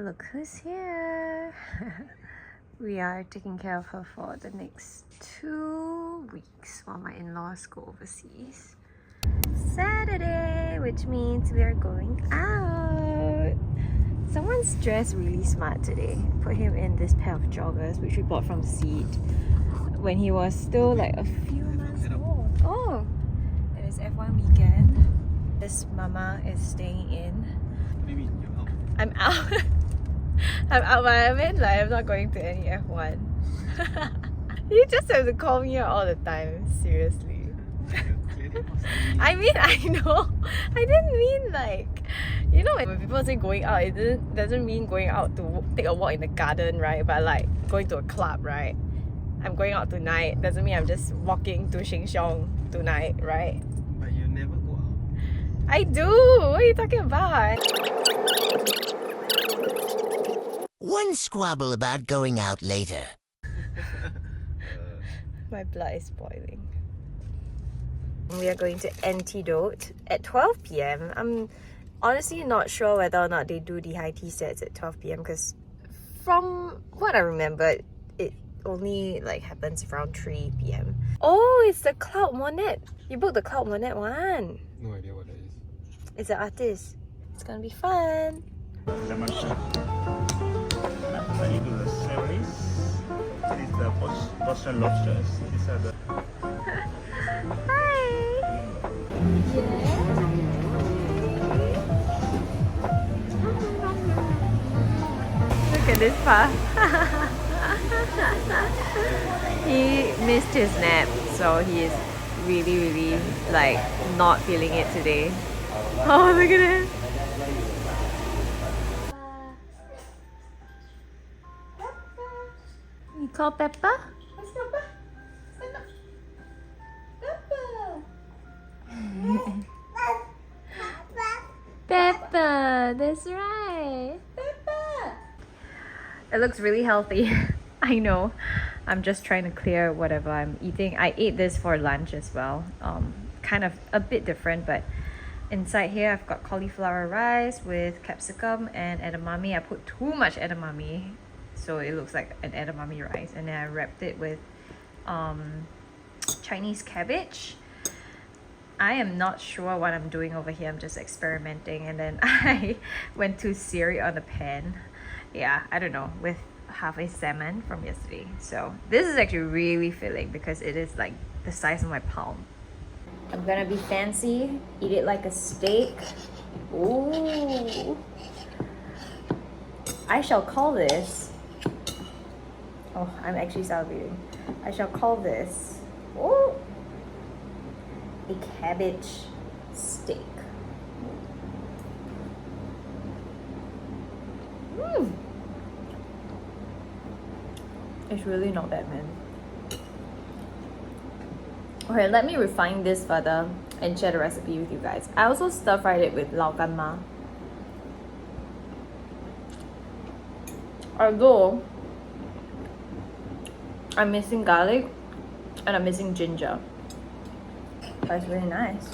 Look who's here. We are taking care of her for the next 2 weeks while my in-laws go overseas. Saturday, which means we are going out. Someone's dressed really smart today. Put him in this pair of joggers which we bought from Seed when he was still like a few months old. Oh, it is F1 weekend. This mama is staying in. What do you mean you're out? I'm out. I'm out, but I mean like I'm not going to any F1. You just have to call me out all the time, seriously. I mean, I know. I didn't mean like, you know, when people say going out, it doesn't mean going out to take a walk in the garden, right? But like going to a club, right? I'm going out tonight, doesn't mean I'm just walking to Sheng Siong tonight, right? But you never go out. I do! What are you talking about? One squabble about going out later. My blood is boiling. We are going to Antidote at 12 p.m. I'm honestly not sure whether or not they do the high tea sets at 12 p.m. because from what I remember, it only like happens around 3 p.m. Oh, it's the Cloud Monet. You booked the Cloud Monet one. No idea what that is. It's an artist. It's gonna be fun. Lemon shot. Slightly to the savories. This is the Boston lobsters. These are the. Hi! Look at this puff. He missed his nap, so he is really like not feeling it today. Oh, look at it! You call Peppa? What's Peppa? Stand up. Peppa! Peppa! That's right! Peppa! It looks really healthy. I know. I'm just trying to clear whatever I'm eating. I ate this for lunch as well. Kind of a bit different, but inside here I've got cauliflower rice with capsicum and edamame. I put too much edamame, so it looks like an edamame rice, and then I wrapped it with Chinese cabbage. I am not sure what I'm doing over here. I'm just experimenting, and then I went to sear it on the pan. Yeah, I don't know, with half a salmon from yesterday. So this is actually really filling because it is like the size of my palm. I'm gonna be fancy, eat it like a steak. Ooh. I shall call this, oh, I'm actually salivating. I shall call this, ooh, a cabbage steak. Mmm. It's really not bad, man. Okay, let me refine this further and share the recipe with you guys. I also stir-fried it with lao gan ma. Although I'm missing garlic and I'm missing ginger. But it's really nice.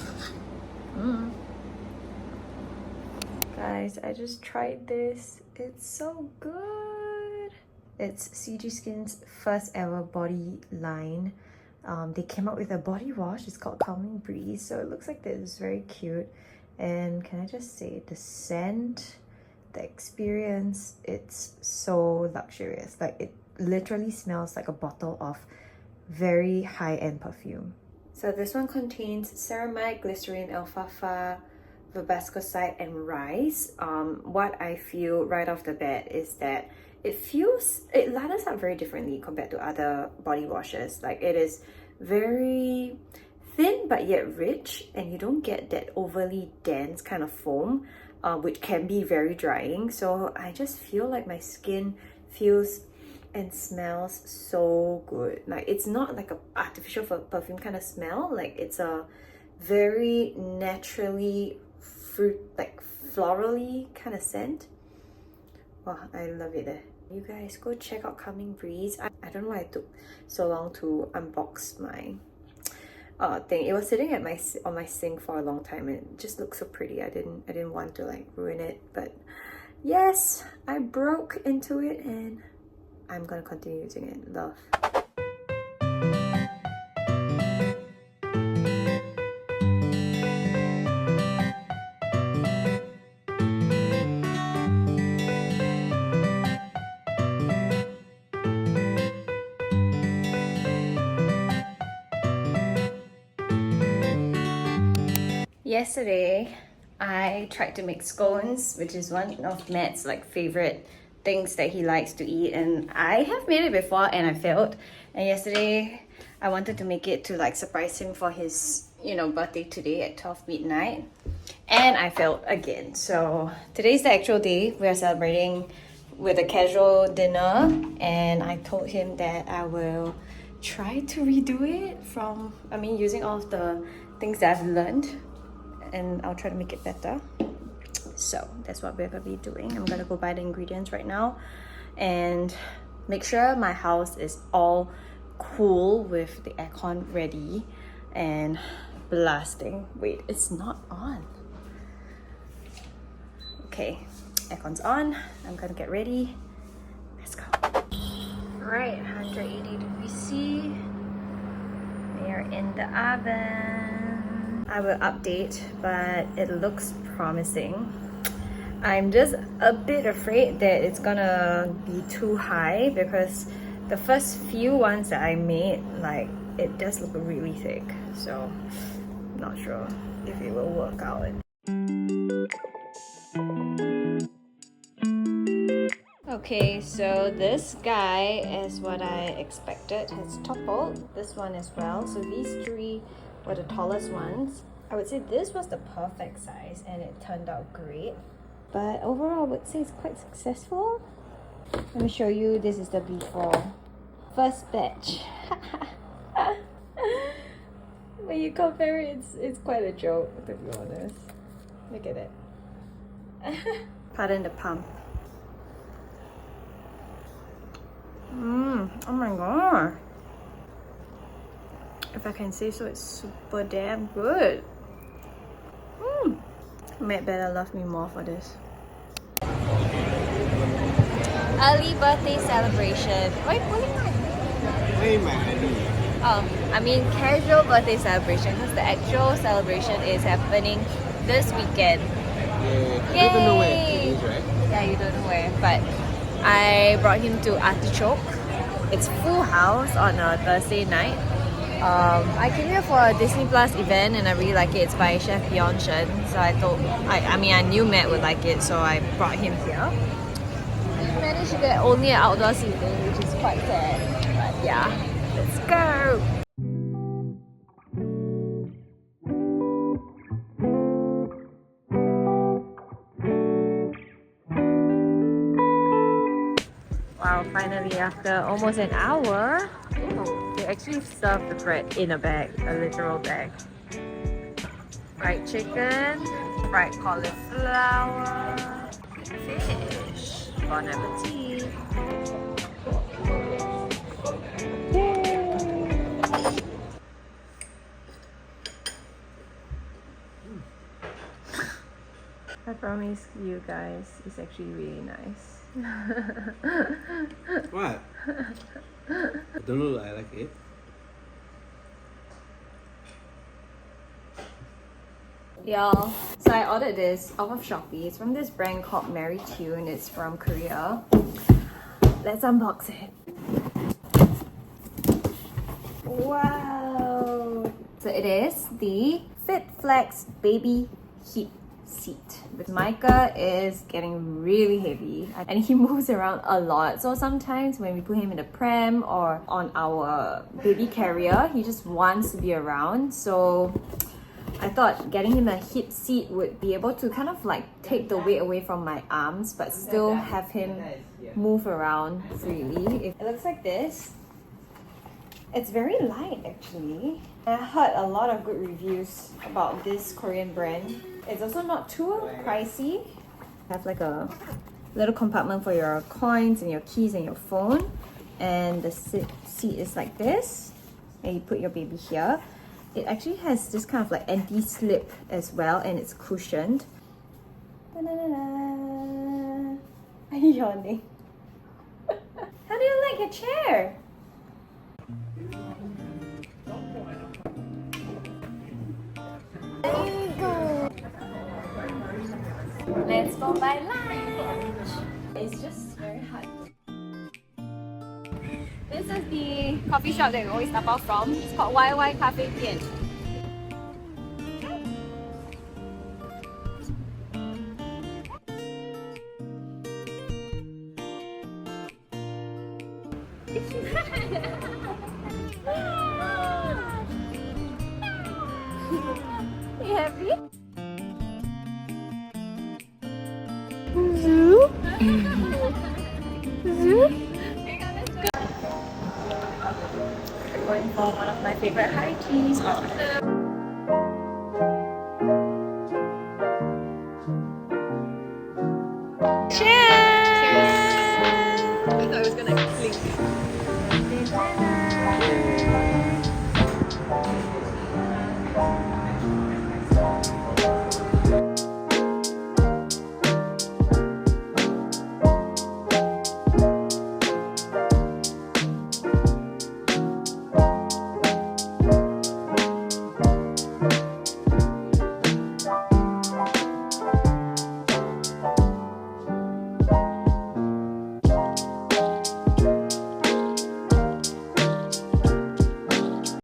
Guys, I just tried this. It's so good. It's Sigi Skin's first ever body line. They came out with a body wash. It's called Calming Breeze. So it looks like this. It's very cute. And can I just say, the scent, the experience, it's so luxurious. Like, it literally smells like a bottle of very high-end perfume. So this one contains ceramide, glycerin, alfalfa, verbascoside, and rice. What I feel right off the bat is that it lathers up very differently compared to other body washes. Like, it is very thin but yet rich, and you don't get that overly dense kind of foam, which can be very drying. So I just feel like my skin feels and smells so good. Like, it's not like a artificial perfume kind of smell. Like, it's a very naturally florally kind of scent. Wow, I love it. You guys go check out Calming Breeze. I don't know why it took so long to unbox my thing. It was sitting at on my sink for a long time, and it just looks so pretty. I didn't want to like ruin it, but Yes, I broke into it and I'm gonna continue using it. Love. Yesterday, I tried to make scones, which is one of Matt's like favorite things that he likes to eat, and I have made it before and I failed. And yesterday, I wanted to make it to like surprise him for his, you know, birthday today at 12 midnight, and I failed again. So today's the actual day. We are celebrating with a casual dinner, and I told him that I will try to redo it from, using all of the things that I've learned, and I'll try to make it better. So that's what we're gonna be doing. I'm gonna go buy the ingredients right now and make sure my house is all cool with the aircon ready and blasting. Wait, it's not on. Okay, aircon's on. I'm gonna get ready. Let's go. Right, 180 degrees C. We are in the oven. I will update, but it looks promising. I'm just a bit afraid that it's gonna be too high because the first few ones that I made, like, it does look really thick. So, not sure if it will work out. Okay, so this guy is what I expected. Has toppled. This one as well. So these three were the tallest ones. I would say this was the perfect size and it turned out great. But overall, I would say it's quite successful. Let me show you. This is the before. First batch. When you compare it, it's quite a joke, to be honest. Look at it. Pardon the pump. Oh my god. If I can say so, it's super damn good. Matt better love me more for this. Early birthday celebration. Why pulling my? Casual birthday celebration because the actual celebration is happening this weekend. Yeah, I don't know where it is, right? Yeah, you don't know where, but I brought him to Artichoke. It's full house on a Thursday night. I came here for a Disney Plus event and I really like it. It's by Chef Beyond Shen. So I knew Matt would like it, so I brought him here. We managed to get only an outdoor seating, which is quite sad. But yeah, let's go! Wow, finally after almost an hour, they actually serve the bread in a bag, a literal bag. Fried chicken, fried cauliflower, fish. Bon appetit! I promise you guys, it's actually really nice. What? I don't know, I like it. Y'all, so I ordered this off of Shopee. It's from this brand called MerryTune. It's from Korea. Let's unbox it. Wow! So it is the FitFlex Baby Hipseat. But Micah is getting really heavy and he moves around a lot. So sometimes when we put him in the pram or on our baby carrier, he just wants to be around. So I thought getting him a Hipseat would be able to kind of like take the weight away from my arms but still have him move around freely. It looks like this. It's very light actually. I heard a lot of good reviews about this Korean brand. It's also not too pricey. Have like a little compartment for your coins and your keys and your phone. And the seat is like this. And you put your baby here. It actually has this kind of like anti-slip as well, and it's cushioned. Da-da-da-da. I'm yawning. How do you like a chair? Let's go buy lunch. It's just very hot. This is the coffee shop that we always tapao from. It's called YY Cafe Tian. You happy? Zoo? Zoo? We're going for one of my favorite high teas.